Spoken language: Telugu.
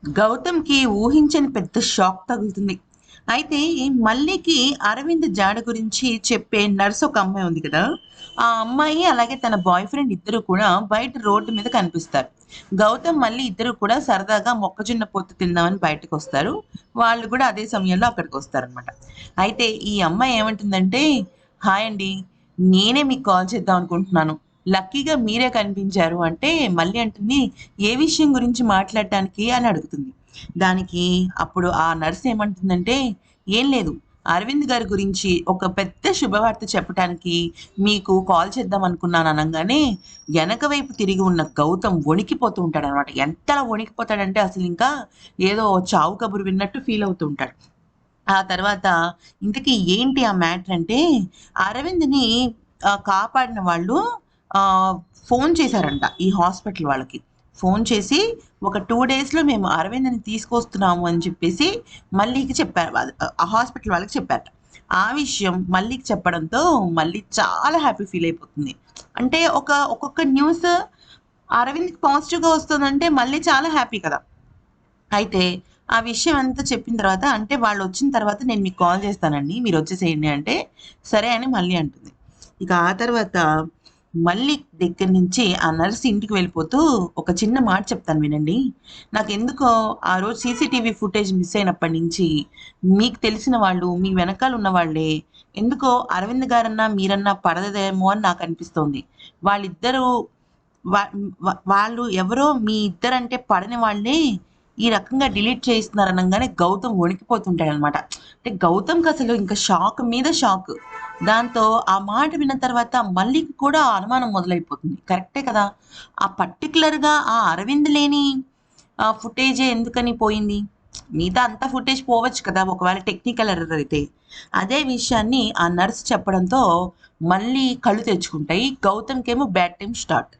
గౌతమ్‌కి ఊహించని పెద్ద షాక్ తగులుతుంది. అయితే మల్లికి అరవింద్ జాడ గురించి చెప్పే నర్స్ ఒక అమ్మాయి ఉంది కదా! ఆ అమ్మాయి అలాగే తన బాయ్ ఫ్రెండ్ ఇద్దరు కూడా బయట రోడ్డు మీద కనిపిస్తారు. గౌతమ్, మల్లి ఇద్దరు కూడా సరదాగా మొక్కజొన్న పొత్తు తిందామని బయటకొస్తారు. వాళ్ళు కూడా అదే సమయంలో అక్కడికొస్తారనమాట. అయితే ఈ అమ్మాయి ఏమంటుందంటే, "హాయ్ అండి. నేనే మీకు కాల్ చేద్దాం అనుకుంటున్నాను. లక్కీగా మీరే కనిపించారు" అంటే మల్లి అంటుంది, "ఏ విషయం గురించి మాట్లాడటానికి" అని అడుగుతుంది. దానికి అప్పుడు ఆ నర్స్ ఏమంటుందంటే, "ఏం లేదు. అరవింద్ గారి గురించి ఒక పెద్ద శుభవార్త చెప్పటానికి మీకు కాల్ చేద్దాం అనుకున్నాను" అనంగానే, ఎనక వైపు తిరిగి ఉన్న గౌతమ్ వణికిపోతూ ఉంటాడనమాట. ఎంతలా వణికిపోతాడంటే అసలింకా ఏదో చావు కబురు విన్నట్టు ఫీల్ అవుతూ ఉంటాడు. ఆ తర్వాత ఇంతకీ ఏంటి ఆ మ్యాటర్ అంటే, అరవింద్‌ని కాపాడిన వాళ్ళు ఆహ్, ఫోను చేశారంట ఈ హాస్పిటల్ వాళ్ళకి. ఫోను చేసి ఒక 2 డేస్‌లో మేము అరవింద్‌ని తీసుకొస్తున్నాము అని చెప్పేసి మల్లికి చెప్పారు. ఆ హాస్పిటల్ వాళ్ళకి చెప్పారట. ఆ విషయం మల్లికి చెప్పడంతో మల్లి చాలా హ్యాపీ ఫీల్ అయిపోతుంది. అంటే ఒక్కొక్క న్యూస్ అరవింద్‌కి పాజిటివ్‌గా వస్తుందంటే మల్లి చాలా హ్యాపీ కదా! అయితే ఆ విషయం అంతా చెప్పిన తర్వాత, అంటే వాళ్ళొచ్చిన తర్వాత నేను మీకు కాల్ చేస్తానండి. మీరొచ్చేసేయండి అంటే, సరే అని మళ్ళీ అంటుంది. ఇక ఆ తర్వాత మళ్ళీ దగ్గర నుంచి ఆ నర్స్ ఇంటికి వెళ్ళిపోతూ ఒక చిన్న మాట చెప్తాను వినండి. నాకెందుకో ఆ రోజు సీసీటీవీ ఫుటేజ్ మిస్ అయినప్పటి నుంచి మీకు తెలిసిన వాళ్ళు, మీ వెనకాల ఉన్న వాళ్ళే ఎందుకో అరవింద్ గారన్నా, మీరన్నా పడదేమో అని నాకనిపిస్తోంది. వాళ్ళిద్దరూ వా వాళ్ళు ఎవరో మీ ఇద్దరంటే పడని వాళ్ళే ఈ రకంగా డిలీట్ చేయిస్తున్నారు అనంగానే గౌతమ్ వణికిపోతుంటాడనమాట. అంటే గౌతమ్‌కసలు ఇంక షాక్ మీద షాక్. దాంతో ఆ మాట విన్న తర్వాత మల్లికి కూడా ఆ అనుమానం మొదలైపోతుంది. కరెక్టే కదా! ఆ పర్టిక్యులర్‌గా ఆ అరవింద్ లేని ఫుటేజే ఎందుకని పోయింది? మిగతా అంతా ఫుటేజ్ పోవచ్చు కదా! ఒకవేళ టెక్నికల్ ఎర్రర్ అయితే. అదే విషయాన్ని ఆ నర్స్ చెప్పడంతో మళ్ళీ కళ్ళు తెరుచుకుంటాయి. గౌతమ్‌కేమో బ్యాడ్ టైమ్ స్టార్ట్.